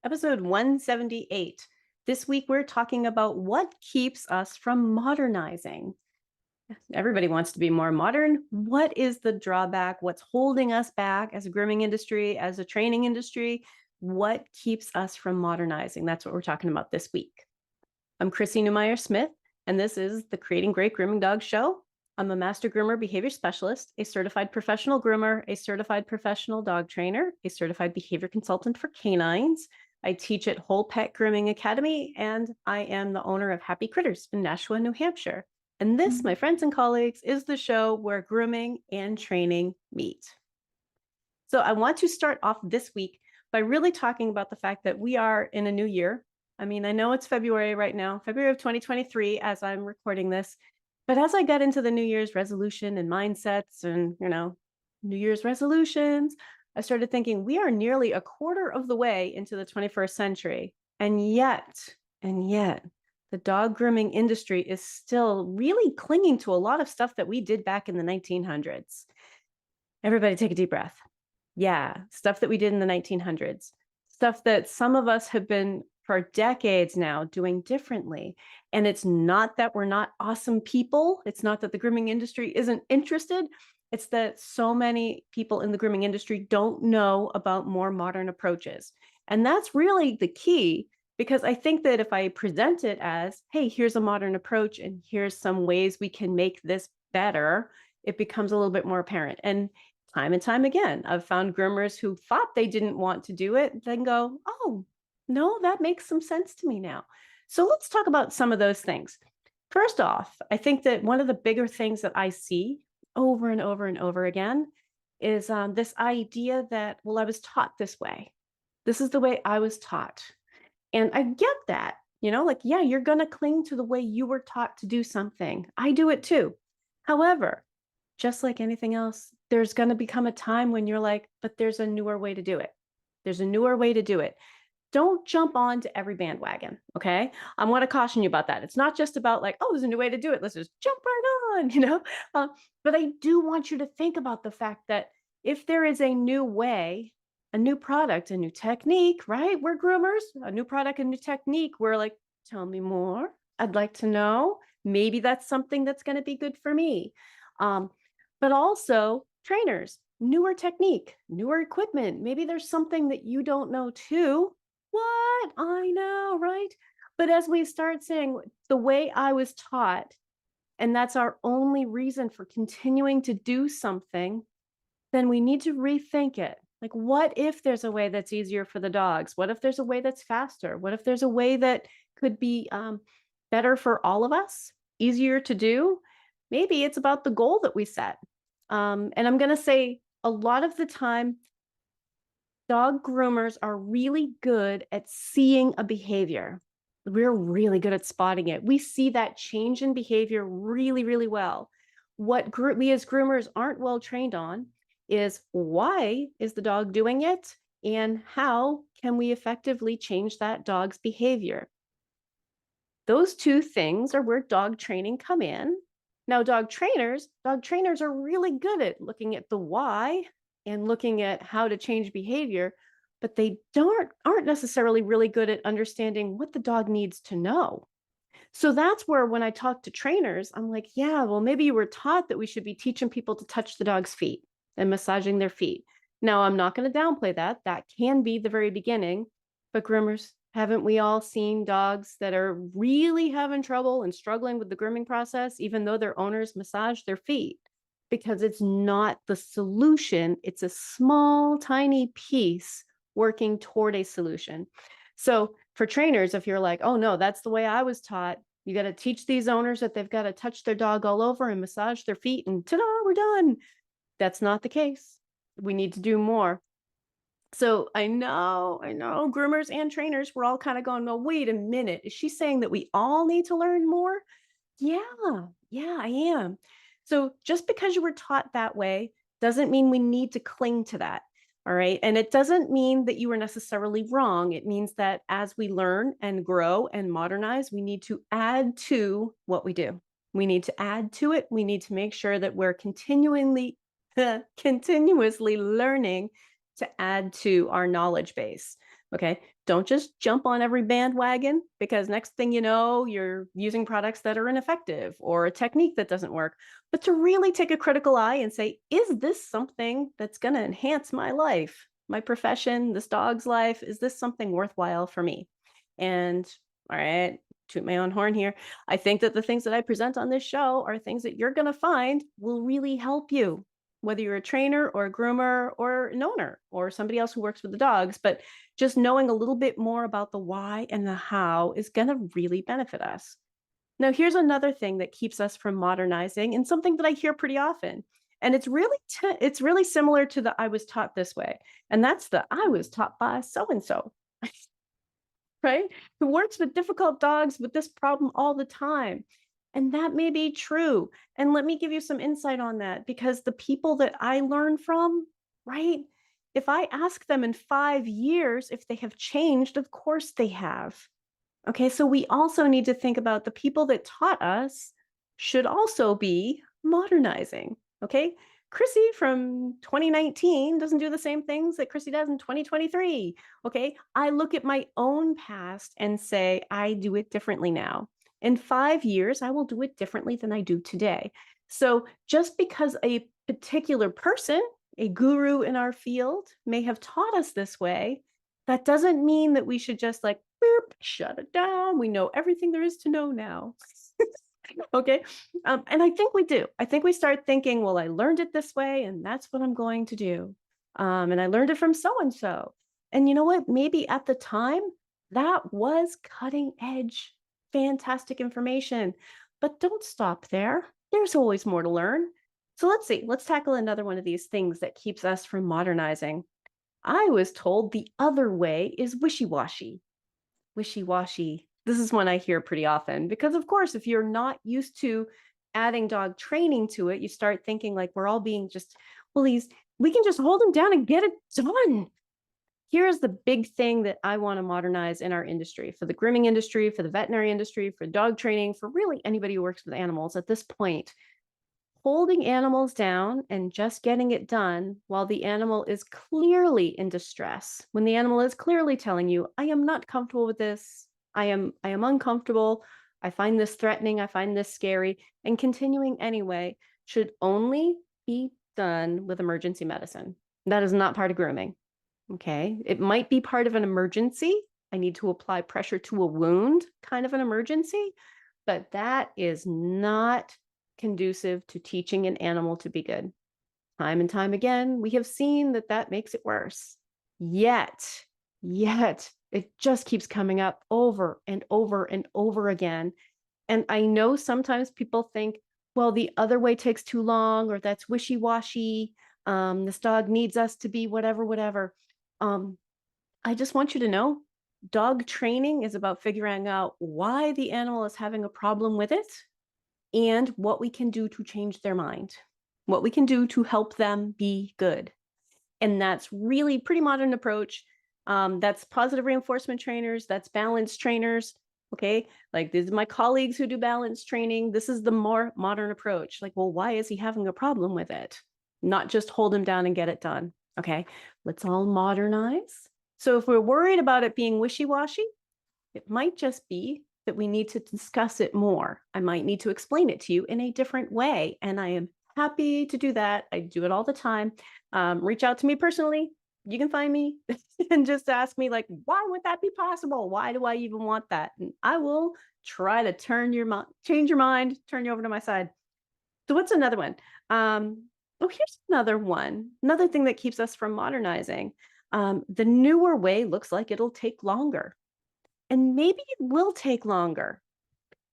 episode 178. This week, we're talking about what keeps us from modernizing. Everybody wants to be more modern. What is the drawback? What's holding us back as a grooming industry, as a training industry? What keeps us from modernizing? That's what we're talking about this week. I'm Chrissy Newmeyer Smith, and this is the Creating Great Grooming Dogs show. I'm a Master Groomer Behavior Specialist, a certified professional groomer, a certified professional dog trainer, a certified behavior consultant for canines. I teach at Whole Pet Grooming Academy, and I am the owner of Happy Critters in Nashua, New Hampshire. And this, my friends and colleagues, is the show where grooming and training meet. So I want to start off this week by really talking about the fact that we are in a new year. I mean, I know it's February right now, February of 2023, as I'm recording this. But as I got into the New Year's resolution and mindsets and, New Year's resolutions, I started thinking we are nearly a quarter of the way into the 21st century. And yet, the dog grooming industry is still really clinging to a lot of stuff that we did back in the 1900s. Everybody take a deep breath. Yeah, stuff that we did in the 1900s, stuff that some of us have been for decades now doing differently. And it's not that we're not awesome people. It's not that the grooming industry isn't interested. It's that so many people in the grooming industry don't know about more modern approaches. And that's really the key, because I think that if I present it as, hey, here's a modern approach and here's some ways we can make this better, it becomes a little bit more apparent. And time again, I've found groomers who thought they didn't want to do it, then go, oh, no, that makes some sense to me now. So let's talk about some of those things. First off, I think that one of the bigger things that I see over and over and over again is this idea that, well, I was taught this way. This is the way I was taught. And I get that, yeah, you're going to cling to the way you were taught to do something. I do it too. However, just like anything else, there's going to become a time when you're like, but there's a newer way to do it. There's a newer way to do it. Don't jump on to every bandwagon, okay? I want to caution you about that. It's not just about like, oh, there's a new way to do it. Let's just jump right on, But I do want you to think about the fact that if there is a new way, a new product, a new technique, right? We're groomers, a new product, a new technique. We're like, tell me more. I'd like to know. Maybe that's something that's going to be good for me. But also trainers, newer technique, newer equipment. Maybe there's something that you don't know too. What? I know, right? But as we start saying the way I was taught, and that's our only reason for continuing to do something, then we need to rethink it. Like, what if there's a way that's easier for the dogs? What if there's a way that's faster? What if there's a way that could be better for all of us, easier to do? Maybe it's about the goal that we set. And I'm going to say a lot of the time, dog groomers are really good at seeing a behavior. We're really good at spotting it. We see that change in behavior really, really well. What we as groomers aren't well trained on is why is the dog doing it and how can we effectively change that dog's behavior? Those two things are where dog training come in. Now, dog trainers are really good at looking at the why and looking at how to change behavior, but they aren't necessarily really good at understanding what the dog needs to know. So that's where when I talk to trainers, I'm like, yeah, well, maybe you were taught that we should be teaching people to touch the dog's feet and massaging their feet. Now, I'm not going to downplay that. That can be the very beginning, but groomers, haven't we all seen dogs that are really having trouble and struggling with the grooming process, even though their owners massage their feet? Because it's not the solution. It's a small, tiny piece working toward a solution. So for trainers, if you're like, oh no, that's the way I was taught, you got to teach these owners that they've got to touch their dog all over and massage their feet and ta-da, we're done. That's not the case. We need to do more. So I know, groomers and trainers, we're all kind of going, well, wait a minute. Is she saying that we all need to learn more? Yeah, I am. So just because you were taught that way doesn't mean we need to cling to that. All right. And it doesn't mean that you were necessarily wrong. It means that as we learn and grow and modernize, we need to add to what we do. We need to add to it. We need to make sure that we're continuously learning to add to our knowledge base. Okay. Don't just jump on every bandwagon, because next thing you know, you're using products that are ineffective or a technique that doesn't work. But to really take a critical eye and say, is this something that's going to enhance my life, my profession, this dog's life? Is this something worthwhile for me? And all right, toot my own horn here. I think that the things that I present on this show are things that you're going to find will really help you, whether you're a trainer or a groomer or an owner or somebody else who works with the dogs. But just knowing a little bit more about the why and the how is going to really benefit us. Now, here's another thing that keeps us from modernizing, and something that I hear pretty often. And it's really similar to the I was taught this way. And that's the I was taught by so and so, right? Who works with difficult dogs with this problem all the time. And that may be true. And let me give you some insight on that, because the people that I learn from, right? If I ask them in 5 years if they have changed, of course they have. Okay, so we also need to think about the people that taught us should also be modernizing. Okay, Chrissy from 2019 doesn't do the same things that Chrissy does in 2023. Okay, I look at my own past and say, I do it differently now. In 5 years, I will do it differently than I do today. So just because a particular person, a guru in our field, may have taught us this way, that doesn't mean that we should just like, boop, shut it down. We know everything there is to know now. Okay. And I think we do. I think we start thinking, well, I learned it this way, and that's what I'm going to do. And I learned it from so and so. And you know what? Maybe at the time, that was cutting edge, fantastic information. But don't stop there. There's always more to learn. So let's see. Let's tackle another one of these things that keeps us from modernizing. I was told the other way is wishy washy. Wishy washy. This is one I hear pretty often, because, of course, if you're not used to adding dog training to it, you start thinking like we're all being just, well, we can just hold them down and get it done. Here's the big thing that I want to modernize in our industry, for the grooming industry, for the veterinary industry, for dog training, for really anybody who works with animals at this point. Holding animals down and just getting it done while the animal is clearly in distress, when the animal is clearly telling you, I am not comfortable with this, I am uncomfortable, I find this threatening, I find this scary, and continuing anyway, should only be done with emergency medicine. That is not part of grooming. Okay, it might be part of an emergency. I need to apply pressure to a wound, kind of an emergency, but that is not conducive to teaching an animal to be good. Time and time again, we have seen that that makes it worse. Yet, it just keeps coming up over and over and over again. And I know sometimes people think, well, the other way takes too long, or that's wishy-washy. This dog needs us to be whatever, whatever. I just want you to know, dog training is about figuring out why the animal is having a problem with it, and what we can do to change their mind, what we can do to help them be good. And that's really pretty modern approach. That's positive reinforcement trainers, that's balance trainers. Okay, like these are my colleagues who do balance training. This is the more modern approach. Like, well, why is he having a problem with it? Not just hold him down and get it done. Okay, let's all modernize. So if we're worried about it being wishy-washy, it might just be that we need to discuss it more. I might need to explain it to you in a different way. And I am happy to do that. I do it all the time. Reach out to me personally. You can find me and just ask me, like, why would that be possible? Why do I even want that? And I will try to change your mind, turn you over to my side. So what's another one? Here's another one. Another thing that keeps us from modernizing. The newer way looks like it'll take longer. And maybe it will take longer.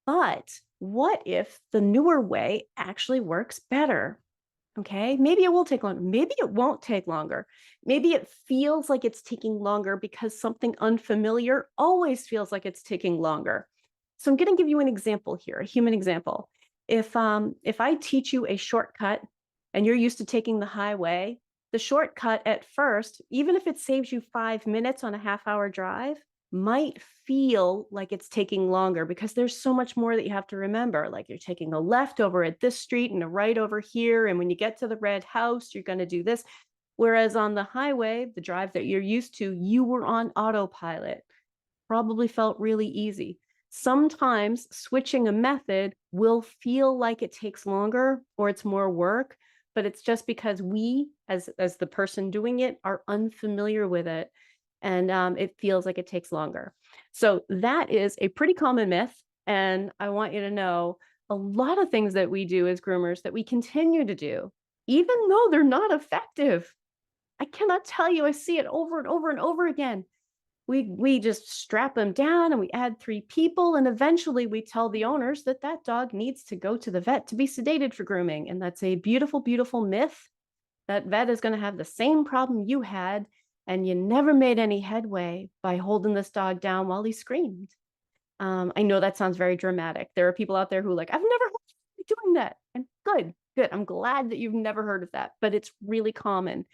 But what if the newer way actually works better? Okay, maybe it will take longer. Maybe it won't take longer. Maybe it feels like it's taking longer because something unfamiliar always feels like it's taking longer. So I'm going to give you an example here, a human example. If I teach you a shortcut and you're used to taking the highway, the shortcut at first, even if it saves you 5 minutes on a half-hour drive, might feel like it's taking longer because there's so much more that you have to remember. Like, you're taking a left over at this street and a right over here. And when you get to the red house, you're going to do this. Whereas on the highway, the drive that you're used to, you were on autopilot. Probably felt really easy. Sometimes switching a method will feel like it takes longer or it's more work, but it's just because we, as the person doing it, are unfamiliar with it, and it feels like it takes longer. So that is a pretty common myth, and I want you to know a lot of things that we do as groomers that we continue to do, even though they're not effective. I cannot tell you, I see it over and over and over again. We just strap them down and we add 3 people, and eventually we tell the owners that that dog needs to go to the vet to be sedated for grooming, and that's a beautiful, beautiful myth. That vet is gonna have the same problem you had, and you never made any headway by holding this dog down while he screamed. I know that sounds very dramatic. There are people out there who are like, "I've never heard of you doing that." And good, good. I'm glad that you've never heard of that, but it's really common.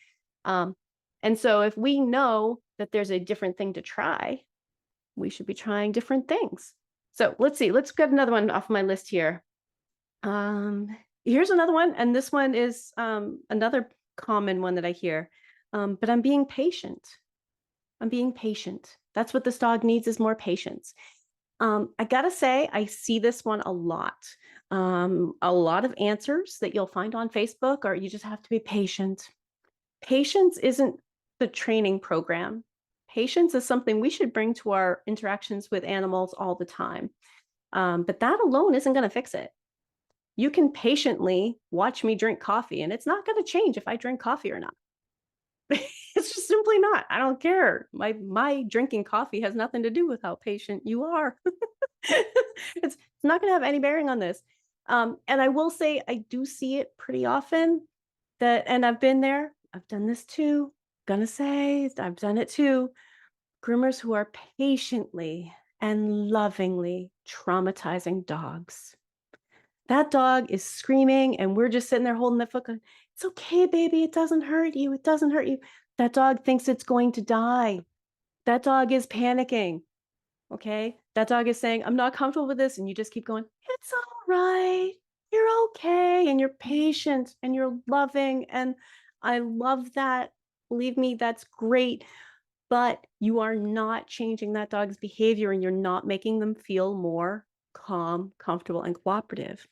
Um, and so if we know that there's a different thing to try, we should be trying different things. So let's see, let's get another one off my list here. Here's another one, and this one is another common one that I hear. But I'm being patient. I'm being patient. That's what this dog needs, is more patience. I gotta say, I see this one a lot. A lot of answers that you'll find on Facebook are, you just have to be patient. Patience isn't the training program. Patience is something we should bring to our interactions with animals all the time. But that alone isn't going to fix it. You can patiently watch me drink coffee, and it's not going to change if I drink coffee or not. It's just simply not. I don't care. My drinking coffee has nothing to do with how patient you are. It's not going to have any bearing on this. And I will say, I do see it pretty often, that, and I've been there. I've done this too. Gonna say I've done it too. Groomers who are patiently and lovingly traumatizing dogs. That dog is screaming, and we're just sitting there holding the foot going, "It's okay, baby. It doesn't hurt you. It doesn't hurt you." That dog thinks it's going to die. That dog is panicking. Okay. That dog is saying, "I'm not comfortable with this." And you just keep going, "It's all right. You're okay." And you're patient and you're loving. And I love that. Believe me, that's great. But you are not changing that dog's behavior, and you're not making them feel more calm, comfortable, and cooperative.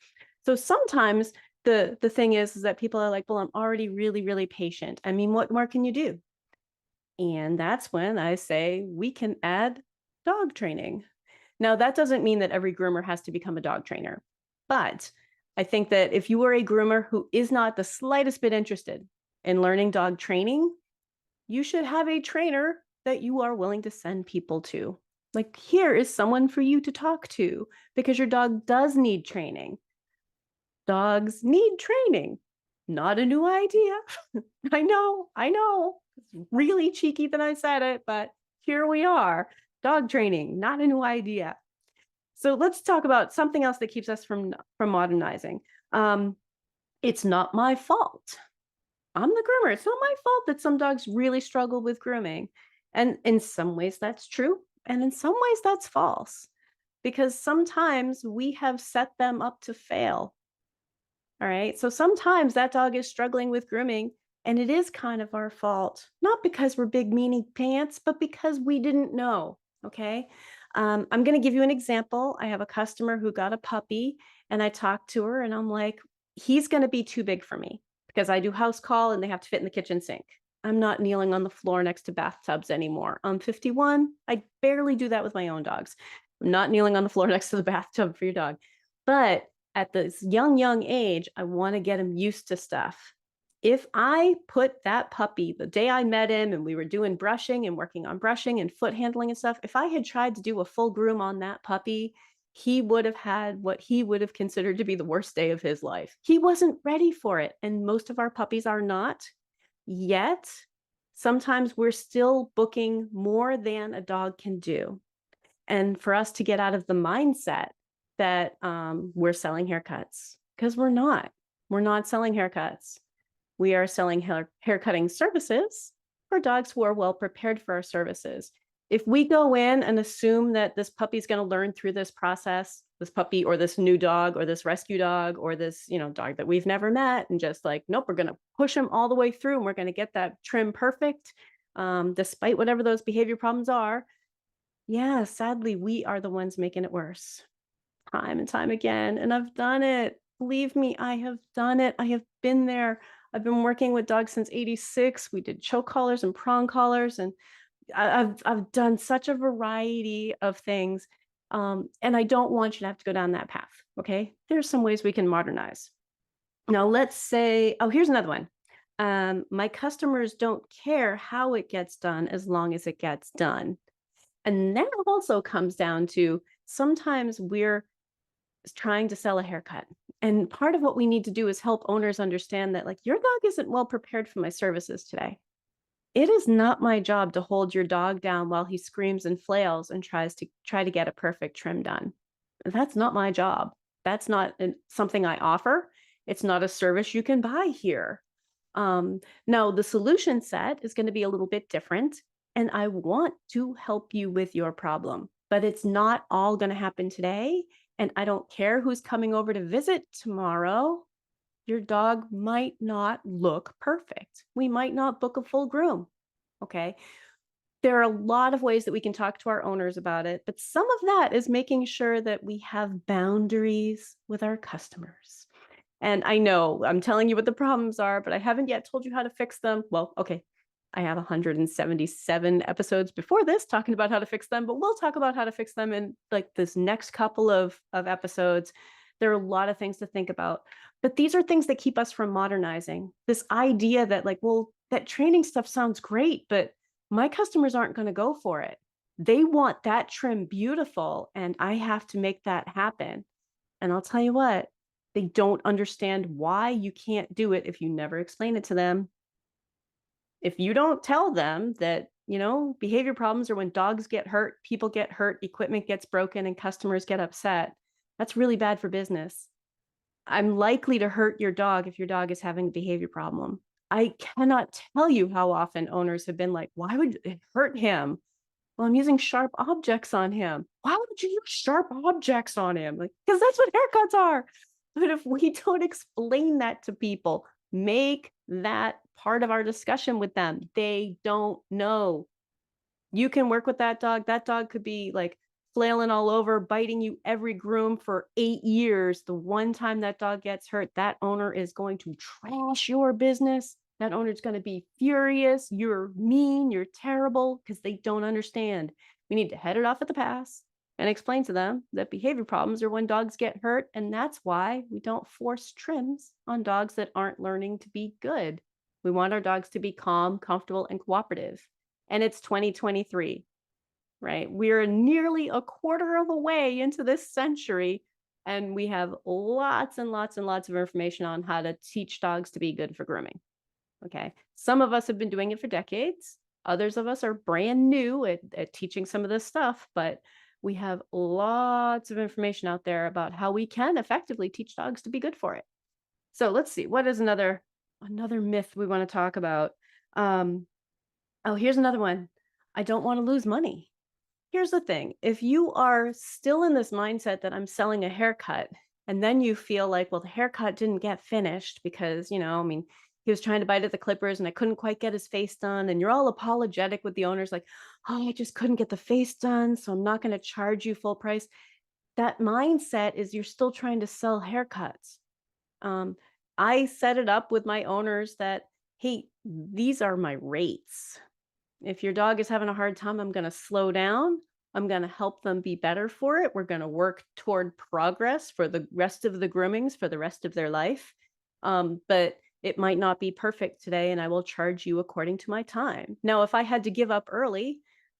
So sometimes the thing is that people are like, "Well, I'm already really, really patient. I mean, what more can you do?" And that's when I say we can add dog training. Now, that doesn't mean that every groomer has to become a dog trainer, but I think that if you are a groomer who is not the slightest bit interested in learning dog training, you should have a trainer that you are willing to send people to. Like, here is someone for you to talk to, because your dog does need training. Dogs need training. Not a new idea. I know. It's really cheeky that I said it, but here we are. Dog training, not a new idea. So let's talk about something else that keeps us from modernizing. It's not my fault. I'm the groomer. It's not my fault that some dogs really struggle with grooming. And in some ways that's true, and in some ways that's false, because sometimes we have set them up to fail. All right. So sometimes that dog is struggling with grooming, and it is kind of our fault, not because we're big meanie pants, but because we didn't know. Okay. I'm going to give you an example. I have a customer who got a puppy, and I talked to her, and I'm like, he's going to be too big for me because I do house call and they have to fit in the kitchen sink. I'm not kneeling on the floor next to bathtubs anymore. I'm 51. I barely do that with my own dogs. I'm not kneeling on the floor next to the bathtub for your dog. But at this young age, I want to get him used to stuff. If I put that puppy, the day I met him and we were doing brushing and working on brushing and foot handling and stuff, if I had tried to do a full groom on that puppy, he would have had what he would have considered to be the worst day of his life. He wasn't ready for it. And most of our puppies are not yet. Sometimes we're still booking more than a dog can do. And for us to get out of the mindset that we're selling haircuts, because we're not. We're not selling haircuts. We are selling haircutting services for dogs who are well prepared for our services. If we go in and assume that this puppy's going to learn through this process, this puppy or this new dog or this rescue dog or this, dog that we've never met, and just like, nope, we're going to push him all the way through and we're going to get that trim perfect, despite whatever those behavior problems are. Yeah, sadly, we are the ones making it worse time and time again. And I've done it. Believe me, I have done it. I have been there. I've been working with dogs since '86. We did choke collars and prong collars, and I've done such a variety of things. And I don't want you to have to go down that path. Okay. There's some ways we can modernize. Now, let's say, oh, here's another one. My customers don't care how it gets done as long as it gets done. And that also comes down to sometimes we're trying to sell a haircut. And part of what we need to do is help owners understand that, like, your dog isn't well prepared for my services today. It is not my job to hold your dog down while he screams and flails and try to get a perfect trim done. That's not my job. That's not something I offer. It's not a service you can buy here. Now, the solution set is going to be a little bit different, and I want to help you with your problem, but it's not all going to happen today. And I don't care who's coming over to visit tomorrow. Your dog might not look perfect. We might not book a full groom. Okay. There are a lot of ways that we can talk to our owners about it, but some of that is making sure that we have boundaries with our customers. And I know I'm telling you what the problems are, but I haven't yet told you how to fix them. Well, okay. I have 177 episodes before this talking about how to fix them, but we'll talk about how to fix them in like this next couple of episodes. There are a lot of things to think about, but these are things that keep us from modernizing. This idea that, like, well, that training stuff sounds great, but my customers aren't going to go for it. They want that trim beautiful, and I have to make that happen. And I'll tell you what, they don't understand why you can't do it if you never explain it to them. If you don't tell them that, behavior problems are when dogs get hurt, people get hurt, equipment gets broken, and customers get upset, that's really bad for business. I'm likely to hurt your dog if your dog is having a behavior problem. I cannot tell you how often owners have been like, why would it hurt him? Well, I'm using sharp objects on him. Why would you use sharp objects on him? Like, because that's what haircuts are. But if we don't explain that to people, make that part of our discussion with them, they don't know. You can work with that dog. That dog could be like flailing all over, biting you every groom for 8 years. The one time that dog gets hurt, that owner is going to trash your business. That owner is going to be furious. You're mean, you're terrible, because they don't understand. We need to head it off at the pass and explain to them that behavior problems are when dogs get hurt. And that's why we don't force trims on dogs that aren't learning to be good. We want our dogs to be calm, comfortable, and cooperative. And it's 2023, right? We're nearly a quarter of a way into this century, and we have lots and lots and lots of information on how to teach dogs to be good for grooming. Okay. Some of us have been doing it for decades. Others of us are brand new at teaching some of this stuff, but we have lots of information out there about how we can effectively teach dogs to be good for it. So let's see, what is another myth we want to talk about? Oh, here's another one. I don't want to lose money. Here's the thing. If you are still in this mindset that I'm selling a haircut, and then you feel like, well, the haircut didn't get finished because, he was trying to bite at the clippers and I couldn't quite get his face done. And you're all apologetic with the owners, like, oh, I just couldn't get the face done, so I'm not going to charge you full price. That mindset is you're still trying to sell haircuts. I set it up with my owners that, hey, these are my rates. If your dog is having a hard time, I'm going to slow down. I'm going to help them be better for it. We're going to work toward progress for the rest of the groomings for the rest of their life. But it might not be perfect today, and I will charge you according to my time. Now, if I had to give up early,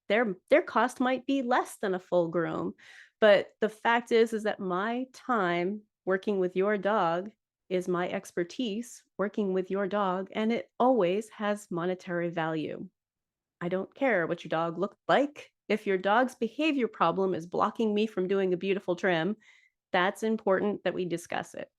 their cost might be less than a full groom. But the fact is that my time working with your dog is my expertise working with your dog, and it always has monetary value. I don't care what your dog looked like. If your dog's behavior problem is blocking me from doing a beautiful trim, that's important that we discuss it.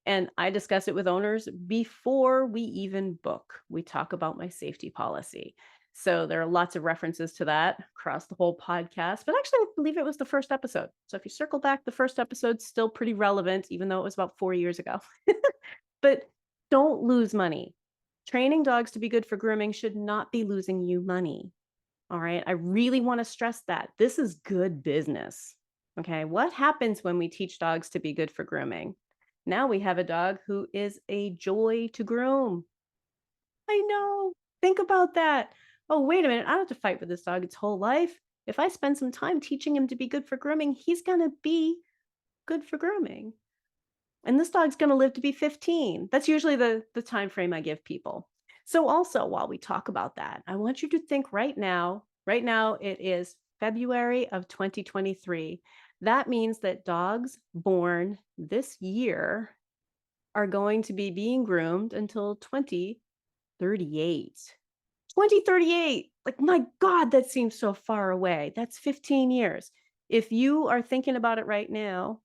And I discuss it with owners before we even book. We talk about my safety policy. So there are lots of references to that across the whole podcast. But actually, I believe it was the first episode. So if you circle back, the first episode's still pretty relevant, even though it was about 4 years ago. But don't lose money. Training dogs to be good for grooming should not be losing you money. All right. I really want to stress that. This is good business. Okay. What happens when we teach dogs to be good for grooming? Now we have a dog who is a joy to groom. I know. Think about that. Oh, wait a minute. I don't have to fight with this dog its whole life. If I spend some time teaching him to be good for grooming, he's going to be good for grooming. And this dog's going to live to be 15. That's usually the time frame I give people. So also, while we talk about that, I want you to think right now it is February of 2023. That means that dogs born this year are going to be being groomed until 2038. 2038. Like, my God, that seems so far away. That's 15 years. If you are thinking about it right now,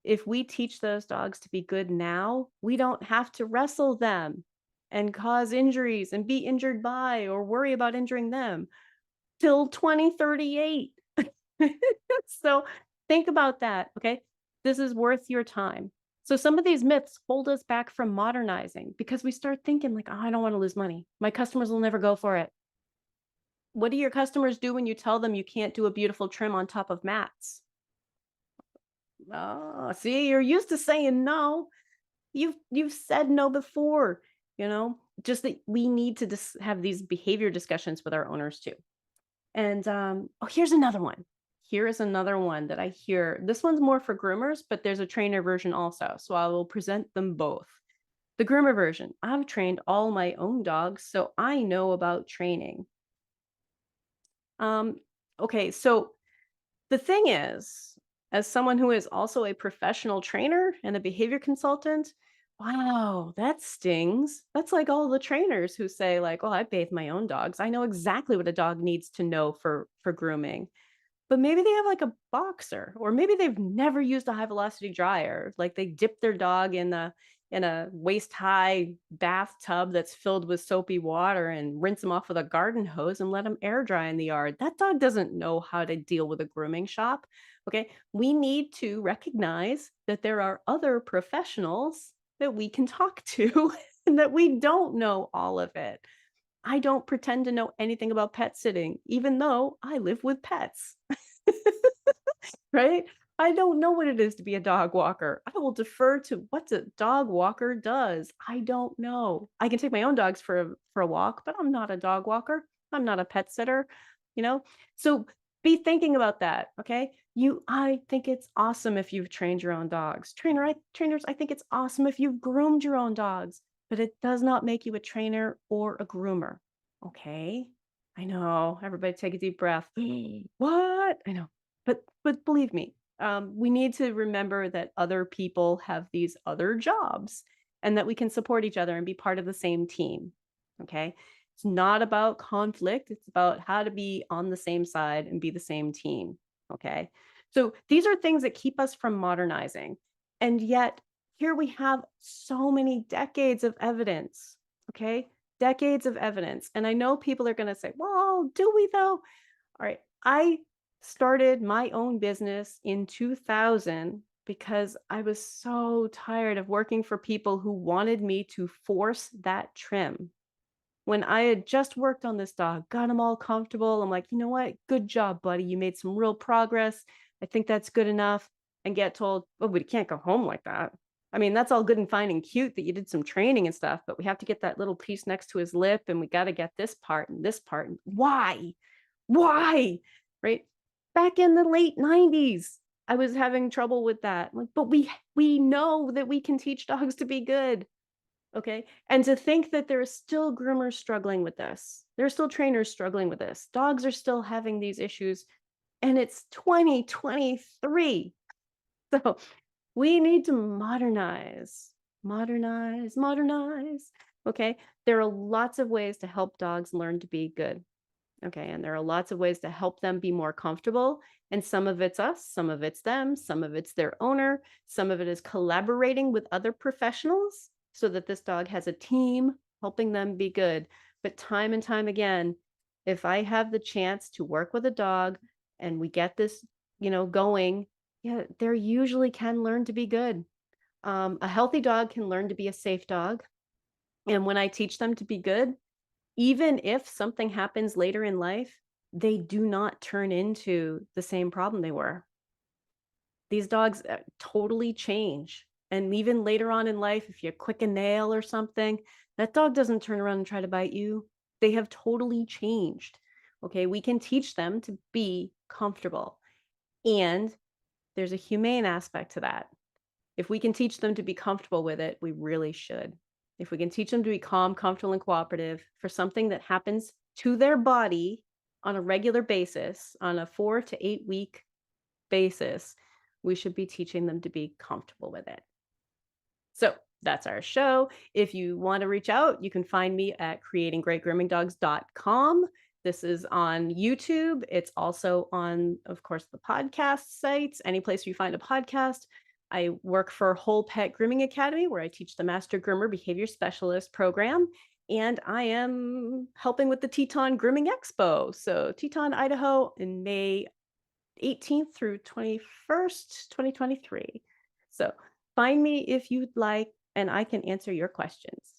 if we teach those dogs to be good now, we don't have to wrestle them and cause injuries and be injured by or worry about injuring them till 2038. So think about that. Okay. This is worth your time. So some of these myths hold us back from modernizing because we start thinking like, oh, I don't want to lose money. My customers will never go for it. What do your customers do when you tell them you can't do a beautiful trim on top of mats? Oh, see, you're used to saying no. You've said no before, just that we need to have these behavior discussions with our owners too. And oh, here's another one. Here is another one that I hear. This one's more for groomers, but there's a trainer version also. So I will present them both. The groomer version. I've trained all my own dogs, so I know about training. Okay, so the thing is, as someone who is also a professional trainer and a behavior consultant, wow, that stings. That's like all the trainers who say like, "Oh, I bathe my own dogs. I know exactly what a dog needs to know for grooming." But maybe they have like a boxer, or maybe they've never used a high velocity dryer. Like they dip their dog in a waist high bathtub that's filled with soapy water and rinse them off with a garden hose and let them air dry in the yard. That dog doesn't know how to deal with a grooming shop. Okay. We need to recognize that there are other professionals that we can talk to and that we don't know all of it. I don't pretend to know anything about pet sitting, even though I live with pets. Right? I don't know what it is to be a dog walker. I will defer to what a dog walker does. I don't know. I can take my own dogs for a walk, but I'm not a dog walker. I'm not a pet sitter, you know? So be thinking about that, okay? I think it's awesome if you've trained your own dogs. Trainers, I think it's awesome if you've groomed your own dogs, but it does not make you a trainer or a groomer, okay? I know. Everybody take a deep breath. What? I know. But believe me, we need to remember that other people have these other jobs and that we can support each other and be part of the same team. Okay. It's not about conflict. It's about how to be on the same side and be the same team. Okay. So these are things that keep us from modernizing. And yet here we have so many decades of evidence. Okay. Decades of evidence. And I know people are going to say, well, do we though? All right. I started my own business in 2000 because I was so tired of working for people who wanted me to force that trim. When I had just worked on this dog, got him all comfortable, I'm like, you know what? Good job, buddy. You made some real progress. I think that's good enough. And get told, oh, but he can't go home like that. I mean, that's all good and fine and cute that you did some training and stuff, but we have to get that little piece next to his lip and we got to get this part and this part. Why? Why? Right? Back in the late 90s, I was having trouble with that. Like, but we know that we can teach dogs to be good. Okay. And to think that there are still groomers struggling with this. There are still trainers struggling with this. Dogs are still having these issues. And it's 2023. So we need to modernize. Modernize, modernize. Okay. There are lots of ways to help dogs learn to be good. Okay. And there are lots of ways to help them be more comfortable. And some of it's us, some of it's them, some of it's their owner, some of it is collaborating with other professionals so that this dog has a team helping them be good. But time and time again, If I have the chance to work with a dog and we get this, going, yeah, they usually can learn to be good. A healthy dog can learn to be a safe dog. And when I teach them to be good, even if something happens later in life, they do not turn into the same problem they were. These dogs totally change. And even later on in life, if you quick a nail or something, that dog doesn't turn around and try to bite you. They have totally changed. Okay, we can teach them to be comfortable. And there's a humane aspect to that. If we can teach them to be comfortable with it, we really should. If we can teach them to be calm, comfortable, and cooperative for something that happens to their body on a regular basis, on a 4 to 8 week basis, we should be teaching them to be comfortable with it. So that's our show. If you want to reach out, you can find me at creatinggreatgroomingdogs.com. This is on YouTube. It's also on, of course, the podcast sites, any place you find a podcast. I work for Whole Pet Grooming Academy, where I teach the Master Groomer Behavior Specialist program. And I am helping with the Teton Grooming Expo. So, Teton, Idaho, in May 18th through 21st, 2023. So find me if you'd like, and I can answer your questions.